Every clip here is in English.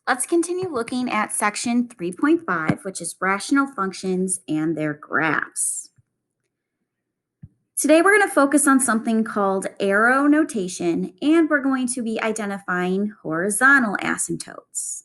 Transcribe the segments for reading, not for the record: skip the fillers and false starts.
Let's continue looking at section 3.5, which is rational functions and their graphs. Today we're going to focus on something called arrow notation, and we're going to be identifying horizontal asymptotes.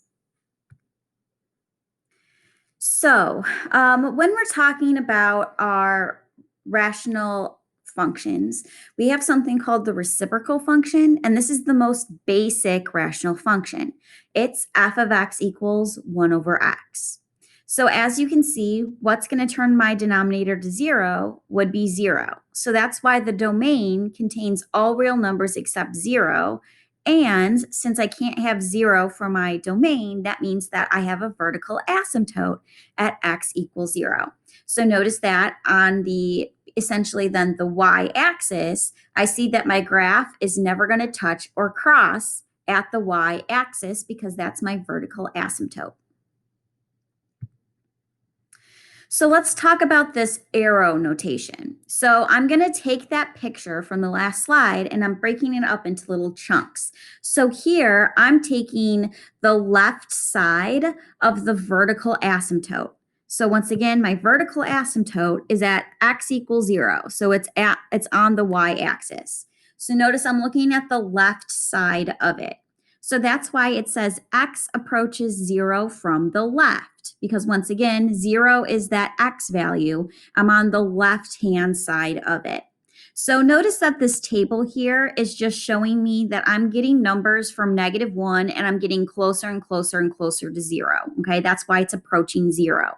So when we're talking about our rational functions, we have something called the reciprocal function, and this is the most basic rational function. It's f of x equals 1 over x. So as you can see, what's going to turn my denominator to 0 would be 0. So that's why the domain contains all real numbers except 0. And since I can't have 0 for my domain, that means that I have a vertical asymptote at x equals 0. So notice that on the essentially then the y-axis, I see that my graph is never going to touch or cross at the y-axis because that's my vertical asymptote. So let's talk about this arrow notation. So I'm going to take that picture from the last slide and I'm breaking it up into little chunks. So here I'm taking the left side of the vertical asymptote. So once again, my vertical asymptote is at x equals 0. So it's on the y-axis. So notice I'm looking at the left side of it. So that's why it says x approaches 0 from the left, because once again, 0 is that x value. I'm on the left-hand side of it. So notice that this table here is just showing me that I'm getting numbers from -1 and I'm getting closer and closer and closer to 0. Okay, that's why it's approaching 0.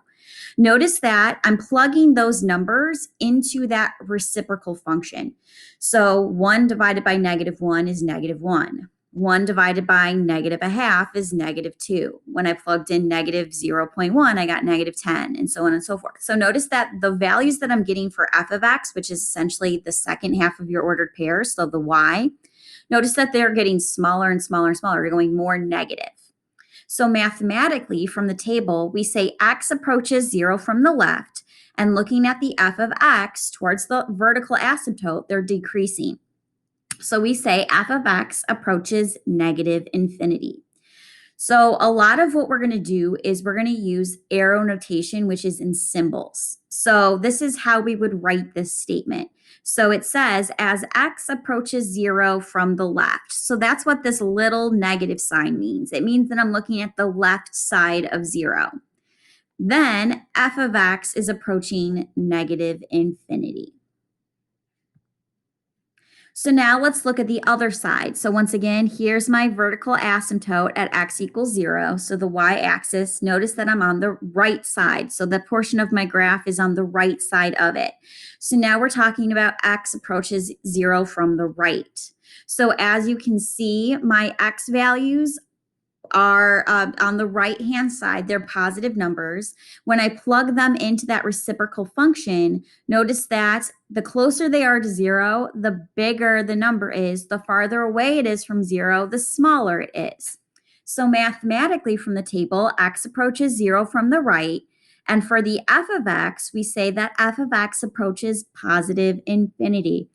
Notice that I'm plugging those numbers into that reciprocal function. So 1 divided by -1 is -1. 1 divided by -1/2 is -2. When I plugged in -0.1, I got -10, and so on and so forth. So notice that the values that I'm getting for f of x, which is essentially the second half of your ordered pair, so the y, notice that they're getting smaller and smaller and smaller. They're going more negative. So mathematically, from the table, we say x approaches 0 from the left, and looking at the f of x towards the vertical asymptote, they're decreasing. So we say f of x approaches -infinity. So a lot of what we're going to do is we're going to use arrow notation, which is in symbols. So this is how we would write this statement. So it says, as x approaches 0 from the left. So that's what this little negative sign means. It means that I'm looking at the left side of 0. Then f of x is approaching -infinity. So now let's look at the other side. So once again, here's my vertical asymptote at x equals 0. So the y-axis, notice that I'm on the right side. So the portion of my graph is on the right side of it. So now we're talking about x approaches 0 from the right. So as you can see, my x values are on the right-hand side, they're positive numbers. When I plug them into that reciprocal function, notice that the closer they are to 0, the bigger the number is. The farther away it is from 0, the smaller it is. So mathematically from the table, x approaches 0 from the right. And for the f of x, we say that f of x approaches positive infinity.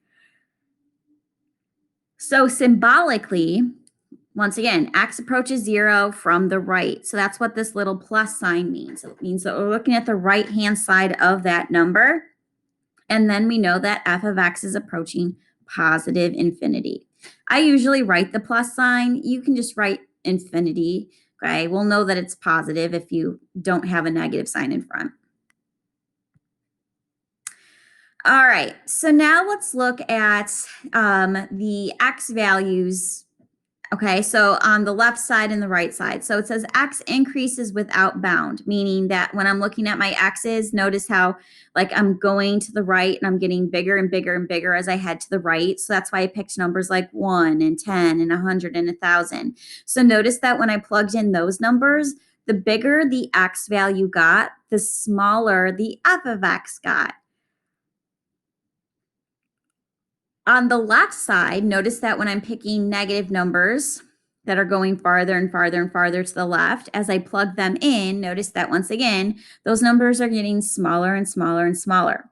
So symbolically, once again, x approaches 0 from the right. So that's what this little plus sign means. So it means that we're looking at the right-hand side of that number. And then we know that f of x is approaching positive infinity. I usually write the plus sign. You can just write infinity. Okay, we'll know that it's positive if you don't have a negative sign in front. All right, so now let's look at the x values. Okay, so on the left side and the right side. So it says x increases without bound, meaning that when I'm looking at my x's, notice how like I'm going to the right and I'm getting bigger and bigger and bigger as I head to the right. So that's why I picked numbers like 1 and 10 and 100 and 1,000. So notice that when I plugged in those numbers, the bigger the x value got, the smaller the f of x got. On the left side, notice that when I'm picking negative numbers that are going farther and farther and farther to the left, as I plug them in, notice that once again, those numbers are getting smaller and smaller and smaller.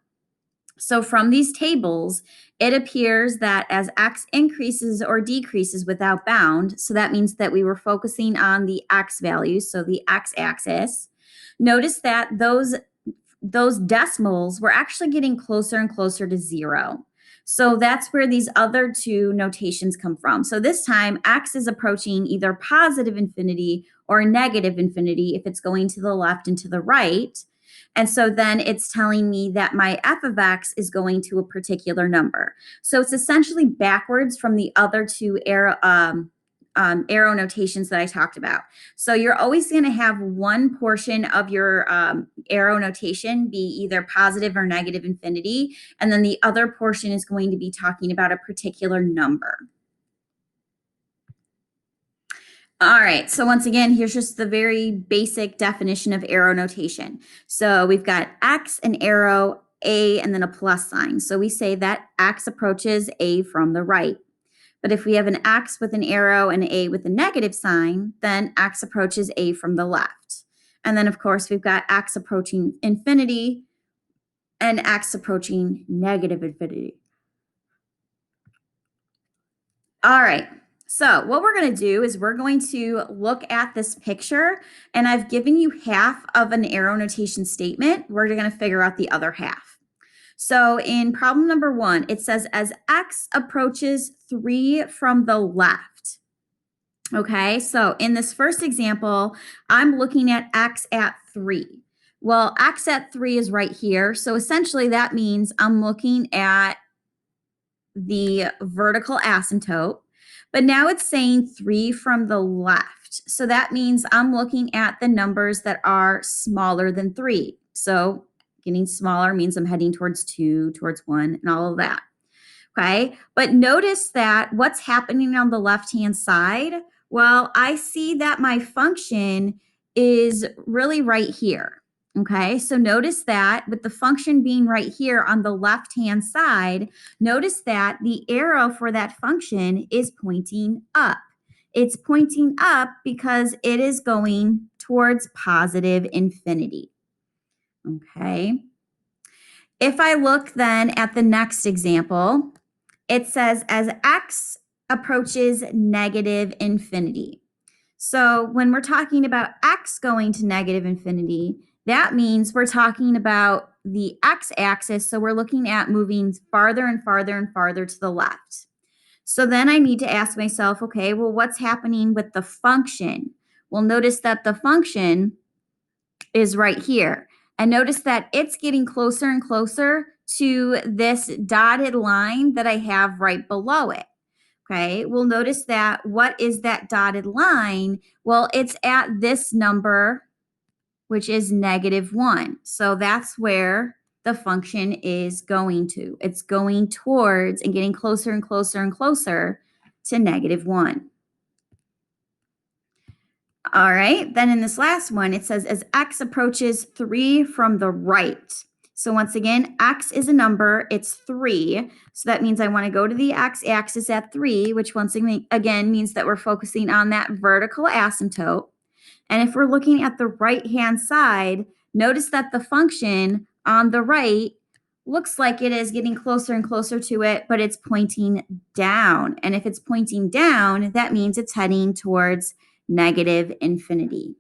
So from these tables, it appears that as x increases or decreases without bound, so that means that we were focusing on the x values, so the x-axis, notice that those decimals were actually getting closer and closer to 0. So that's where these other two notations come from. So this time, x is approaching either positive infinity or negative infinity if it's going to the left and to the right. And so then it's telling me that my f of x is going to a particular number. So it's essentially backwards from the other two arrow notations that I talked about. So you're always going to have one portion of your arrow notation be either positive or negative infinity, and then the other portion is going to be talking about a particular number. All right, so once again, here's just the very basic definition of arrow notation. So we've got x, an arrow, a, and then a plus sign. So we say that x approaches a from the right. But if we have an x with an arrow and an a with a negative sign, then x approaches a from the left. And then, of course, we've got x approaching infinity and x approaching negative infinity. All right. So what we're going to do is we're going to look at this picture, and I've given you half of an arrow notation statement. We're going to figure out the other half. So in problem number 1, it says as x approaches 3 from the left. Okay, so in this first example, I'm looking at x at 3. Well, x at 3 is right here. So essentially that means I'm looking at the vertical asymptote, but now it's saying 3 from the left. So that means I'm looking at the numbers that are smaller than 3. So getting smaller means I'm heading towards 2, towards 1, and all of that. Okay, but notice that what's happening on the left-hand side? Well, I see that my function is really right here. Okay, so notice that with the function being right here on the left-hand side, notice that the arrow for that function is pointing up. It's pointing up because it is going towards positive infinity. Okay. If I look then at the next example, it says as x approaches negative infinity. So when we're talking about x going to negative infinity, that means we're talking about the x-axis. So we're looking at moving farther and farther and farther to the left. So then I need to ask myself, okay, well, what's happening with the function? Well, notice that the function is right here. And notice that it's getting closer and closer to this dotted line that I have right below it. Okay, well, notice that what is that dotted line? Well, it's at this number, which is -1. So that's where the function is going to. It's going towards and getting closer and closer and closer to -1. All right, then in this last one, it says as x approaches 3 from the right. So once again, x is a number, it's 3. So that means I want to go to the x-axis at 3, which once again means that we're focusing on that vertical asymptote. And if we're looking at the right-hand side, notice that the function on the right looks like it is getting closer and closer to it, but it's pointing down. And if it's pointing down, that means it's heading towards negative infinity.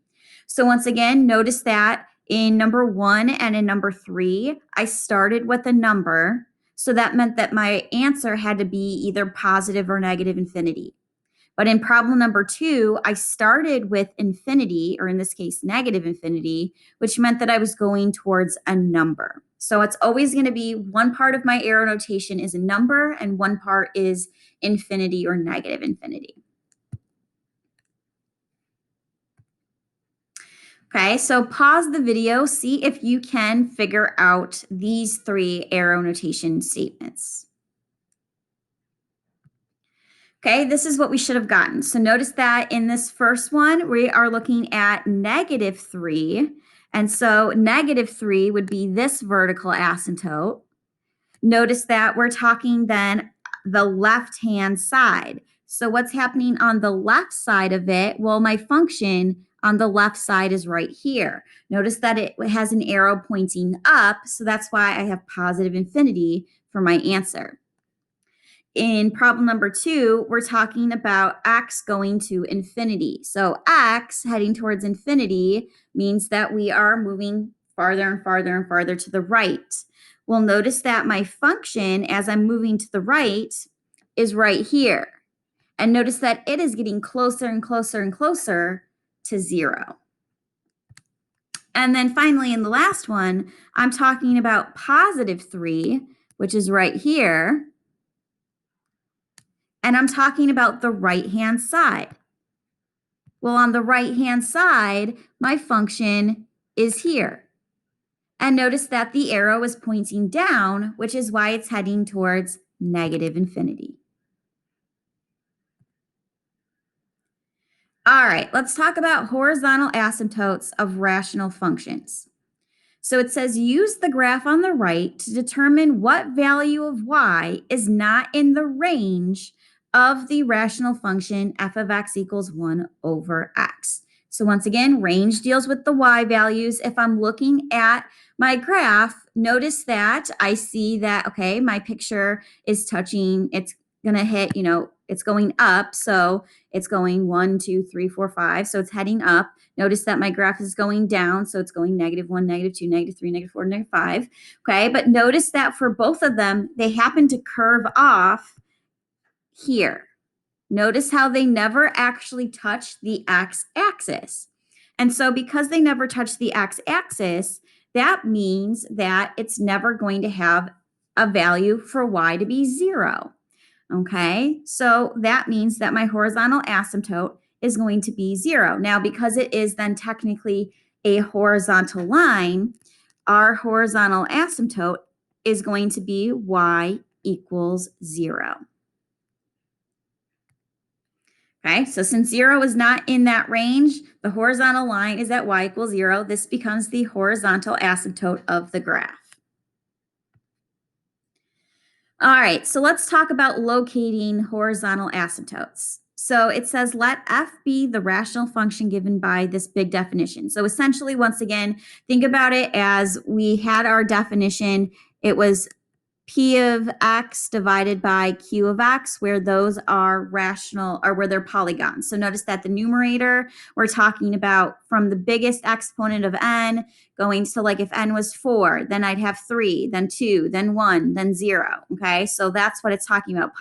So once again, notice that in number 1 and in number 3, I started with a number. So that meant that my answer had to be either positive or negative infinity. But in problem number 2, I started with infinity, or in this case, negative infinity, which meant that I was going towards a number. So it's always going to be one part of my arrow notation is a number and one part is infinity or negative infinity. Okay, so pause the video, see if you can figure out these 3 arrow notation statements. Okay, this is what we should have gotten. So notice that in this first one, we are looking at -3. And so -3 would be this vertical asymptote. Notice that we're talking then the left-hand side. So what's happening on the left side of it? Well, my function on the left side is right here. Notice that it has an arrow pointing up, so that's why I have positive infinity for my answer. In problem number 2, we're talking about x going to infinity. So x heading towards infinity means that we are moving farther and farther and farther to the right. Well, notice that my function as I'm moving to the right is right here. And notice that it is getting closer and closer and closer to 0. And then finally, in the last one, I'm talking about positive 3, which is right here. And I'm talking about the right-hand side. Well, on the right-hand side, my function is here. And notice that the arrow is pointing down, which is why it's heading towards negative infinity. All right, let's talk about horizontal asymptotes of rational functions. So it says use the graph on the right to determine what value of y is not in the range of the rational function f of x equals 1 over x. So once again, range deals with the y values. If I'm looking at my graph, notice that I see that, okay, my picture is touching, it's going to hit, it's going up. So it's going 1, 2, 3, 4, 5. So it's heading up. Notice that my graph is going down. So it's going -1, -2, -3, -4, -5. Okay. But notice that for both of them, they happen to curve off here. Notice how they never actually touch the x-axis. And so because they never touch the x-axis, that means that it's never going to have a value for y to be 0. Okay, so that means that my horizontal asymptote is going to be 0. Now, because it is then technically a horizontal line, our horizontal asymptote is going to be y equals 0. Okay, so since 0 is not in that range, the horizontal line is at y equals 0. This becomes the horizontal asymptote of the graph. All right, so let's talk about locating horizontal asymptotes. So it says let f be the rational function given by this big definition. So essentially, once again, think about it as we had our definition. It was P of x divided by Q of x, where those are rational or where they're polygons. So notice that the numerator, we're talking about from the biggest exponent of n going to, like, if n was 4, then I'd have 3, then 2, then 1, then 0. Okay, so that's what it's talking about.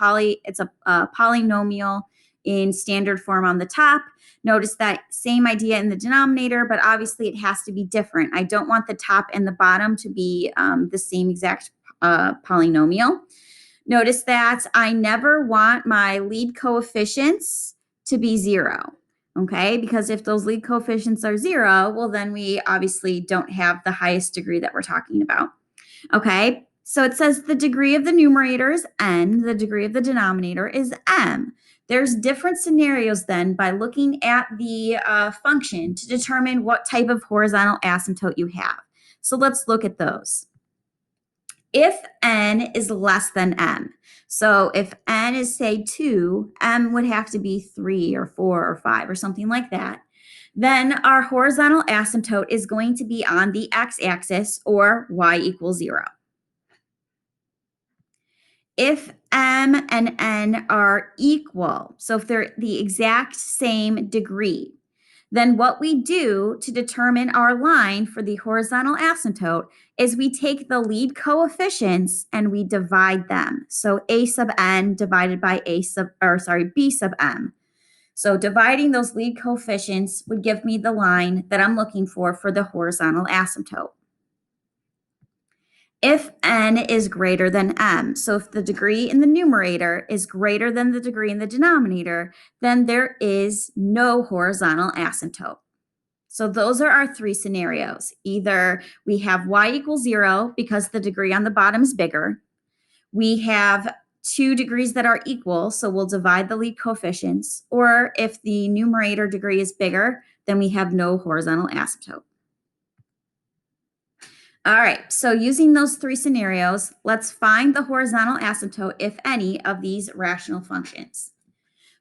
It's a polynomial in standard form on the top. Notice that same idea in the denominator, but obviously it has to be different. I don't want the top and the bottom to be the same exact polynomial. Notice that I never want my lead coefficients to be 0, okay? Because if those lead coefficients are 0, well, then we obviously don't have the highest degree that we're talking about, okay? So it says the degree of the numerator is n, the degree of the denominator is m. There's different scenarios then by looking at the function to determine what type of horizontal asymptote you have. So let's look at those. If n is less than m, so if n is, say, 2, m would have to be 3 or 4 or 5 or something like that, then our horizontal asymptote is going to be on the x-axis, or y equals 0. If m and n are equal, so if they're the exact same degree, then what we do to determine our line for the horizontal asymptote is we take the lead coefficients and we divide them. So a sub n divided by b sub m. So dividing those lead coefficients would give me the line that I'm looking for the horizontal asymptote. If n is greater than m, so if the degree in the numerator is greater than the degree in the denominator, then there is no horizontal asymptote. So those are our three scenarios. Either we have y equals 0 because the degree on the bottom is bigger. We have 2 degrees that are equal, so we'll divide the lead coefficients. Or if the numerator degree is bigger, then we have no horizontal asymptote. All right, so using those 3 scenarios, let's find the horizontal asymptote, if any, of these rational functions.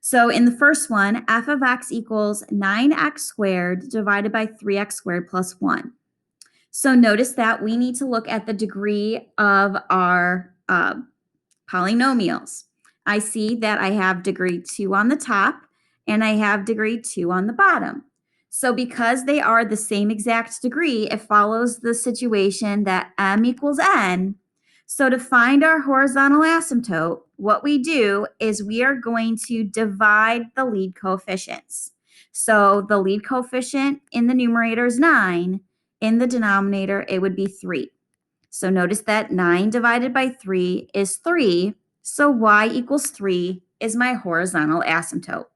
So in the first one, f of x equals 9x squared divided by 3x squared plus 1. So notice that we need to look at the degree of our polynomials. I see that I have degree 2 on the top and I have degree 2 on the bottom. So because they are the same exact degree, it follows the situation that m equals n. So to find our horizontal asymptote, what we do is we are going to divide the lead coefficients. So the lead coefficient in the numerator is 9. In the denominator, it would be 3. So notice that 9 divided by 3 is 3. So y equals 3 is my horizontal asymptote.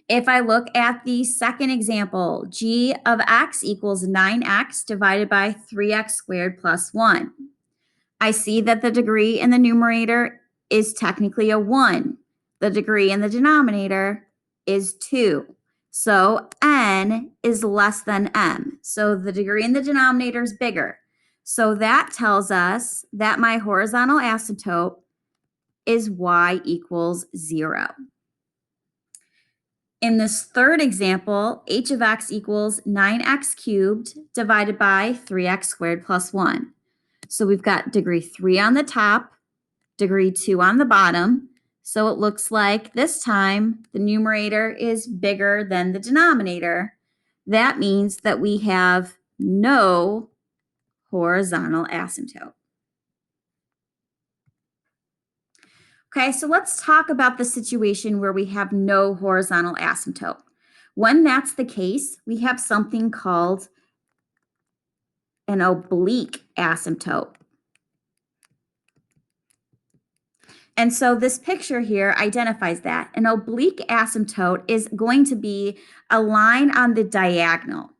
If I look at the second example, g of x equals 9x divided by 3x squared plus 1. I see that the degree in the numerator is technically a 1. The degree in the denominator is 2. So n is less than m. So the degree in the denominator is bigger. So that tells us that my horizontal asymptote is y equals 0. In this third example, h of x equals 9x cubed divided by 3x squared plus 1. So we've got degree 3 on the top, degree 2 on the bottom. So it looks like this time the numerator is bigger than the denominator. That means that we have no horizontal asymptote. Okay, so let's talk about the situation where we have no horizontal asymptote. When that's the case, we have something called an oblique asymptote. And so this picture here identifies that. An oblique asymptote is going to be a line on the diagonal.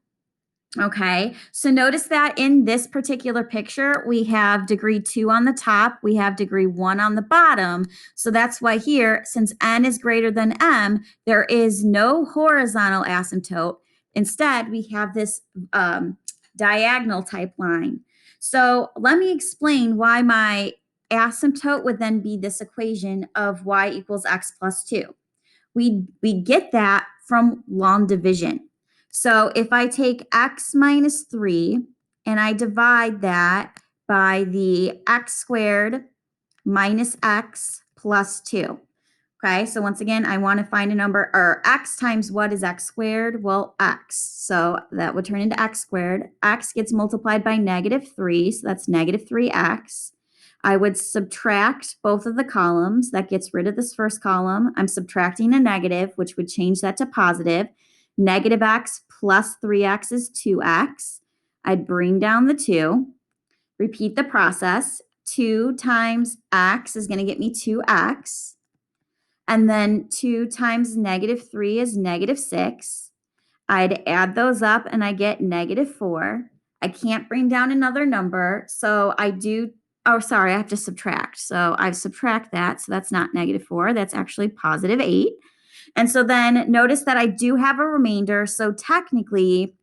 Okay, so notice that in this particular picture, we have degree 2 on the top, we have degree 1 on the bottom. So that's why here, since n is greater than m, there is no horizontal asymptote. Instead, we have this diagonal type line. So let me explain why my asymptote would then be this equation of y equals x plus 2. We get that from long division. So if I take x minus 3 and I divide that by the x squared minus x plus 2. Okay, so once again, I want to find a number, or x times what is x squared? Well, x. So that would turn into x squared. X gets multiplied by negative 3, so that's negative 3x. I would subtract both of the columns. That gets rid of this first column. I'm subtracting a negative, which would change that to positive. Negative x plus 3x is 2x. I'd bring down the 2. Repeat the process. 2 times x is going to get me 2x. And then 2 times negative 3 is negative 6. I'd add those up and I get negative 4. I can't bring down another number, so I have to subtract. So I subtract that, so that's not negative 4, that's actually positive 8. And so then notice that I do have a remainder, so technically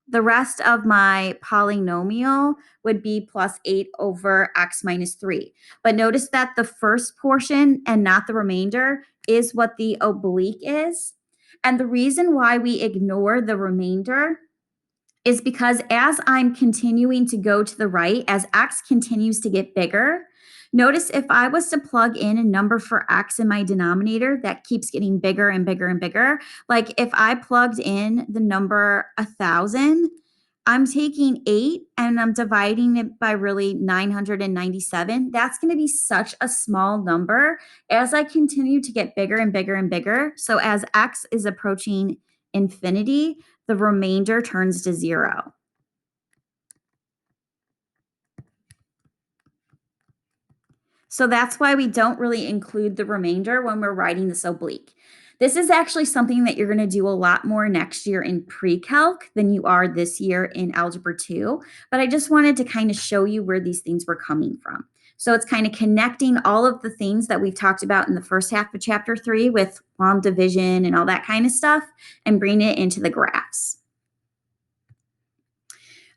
the rest of my polynomial would be plus 8 over x minus 3. But notice that the first portion and not the remainder is what the oblique is. And the reason why we ignore the remainder is because as I'm continuing to go to the right, as x continues to get bigger, notice if I was to plug in a number for x in my denominator that keeps getting bigger and bigger and bigger, like if I plugged in the number 1,000, I'm taking 8 and I'm dividing it by really 997. That's going to be such a small number as I continue to get bigger and bigger and bigger. So as x is approaching infinity, the remainder turns to 0. So that's why we don't really include the remainder when we're writing this oblique. This is actually something that you're going to do a lot more next year in pre-calc than you are this year in Algebra 2, but I just wanted to kind of show you where these things were coming from. So it's kind of connecting all of the things that we've talked about in the first half of Chapter 3 with long division and all that kind of stuff and bringing it into the graphs.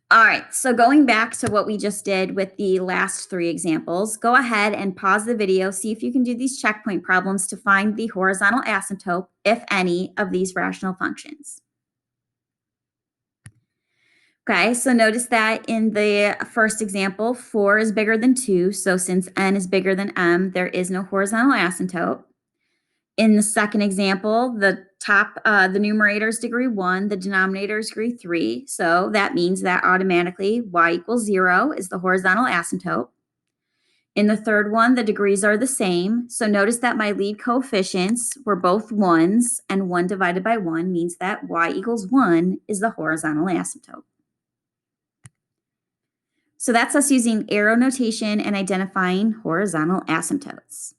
All right, so going back to what we just did with the last three examples, go ahead and pause the video, see if you can do these checkpoint problems to find the horizontal asymptote, if any, of these rational functions. Okay, so notice that in the first example, 4 is bigger than 2, so since n is bigger than m, there is no horizontal asymptote. In the second example, the numerator is degree 1, the denominator is degree 3. So that means that automatically y equals 0 is the horizontal asymptote. In the third one, the degrees are the same. So notice that my lead coefficients were both 1s, and 1 divided by 1 means that y equals 1 is the horizontal asymptote. So that's us using arrow notation and identifying horizontal asymptotes.